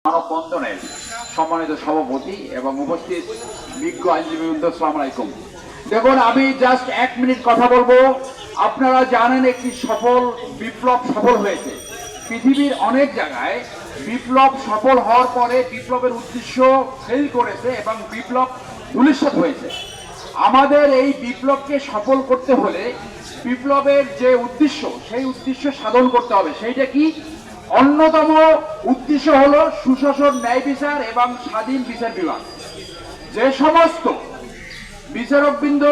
মানববন্ধনের সম্মানিত সভাপতি এবং উপস্থিত বিজ্ঞ আইনজীবীবৃন্দ, আসসালামু আলাইকুম। দেখুন, আমি জাস্ট 1 মিনিট কথা বলবো। আপনারা জানেন একটি বিপ্লব সফল হয়েছে। পৃথিবীর অনেক জায়গায় বিপ্লব সফল হওয়ার পরে বিপ্লবের উদ্দেশ্য ফেল করেছে এবং বিপ্লব ধূলিসাৎ হয়েছে। আমাদের এই বিপ্লবকে সফল করতে হলে বিপ্লবের যে উদ্দেশ্য, সেই উদ্দেশ্য সাধন করতে হবে। সেইটা কি? অন্যতম উদ্দেশ্য হলো সুশাসন, ন্যায় বিচার এবং স্বাধীন বিচার বিভাগ। যে সমস্ত বিচারকবৃন্দ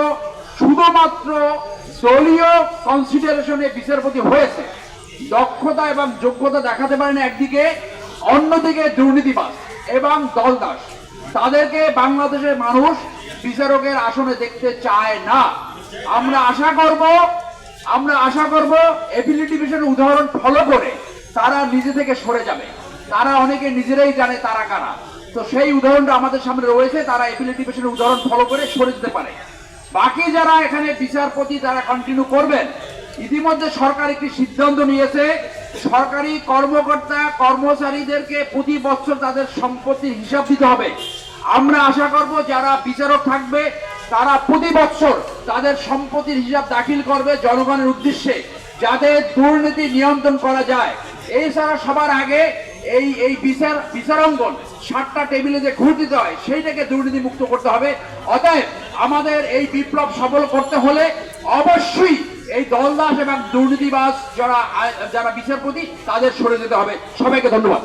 শুধুমাত্র দলীয় কনসিডারেশনে বিচারপতি হয়েছে, দক্ষতা এবং যোগ্যতা দেখাতে পারেন একদিকে, অন্যদিকে দুর্নীতিবাজ এবং দলদাস, তাদেরকে বাংলাদেশের মানুষ বিচারকের আসনে দেখতে চায় না। আমরা আশা করব এপিলেট ডিভিশনের উদাহরণ ফলো করে তারা নিজে থেকে সরে যাবে। তারা অনেকে নিজেরাই জানে তারা কারা। তো সেই উদাহরণটা আমাদের সামনে রয়েছে, তারা এপিলেট ডিভিশনের উদাহরণ ফলো করে সরে যেতে পারে। বাকি যারা এখানে বিচারপতি তারা কন্টিনিউ করবেন। ইতিমধ্যে সরকার একটি সিদ্ধান্ত নিয়েছে, সরকারি কর্মকর্তা কর্মচারীদেরকে প্রতি বছর তাদের সম্পত্তির হিসাব দিতে হবে। আমরা আশা করব যারা বিচারক থাকবে তারা প্রতি বছর তাদের সম্পত্তির হিসাব দাখিল করবে জনগণের উদ্দেশ্যে, যাতে দুর্নীতি নিয়ন্ত্রণ করা যায়। এছাড়া সবার আগে এই বিচারাঙ্গন 7টা টেবিলে যে ঘুর দিতে হয়, সেইটাকে দুর্নীতি মুক্ত করতে হবে। অতএব আমাদের এই বিপ্লব সফল করতে হলে অবশ্যই এই দলদাস এবং দুর্নীতিবাজ যারা বিচারপতি তাদের সরে যেতে হবে। সবাইকে ধন্যবাদ।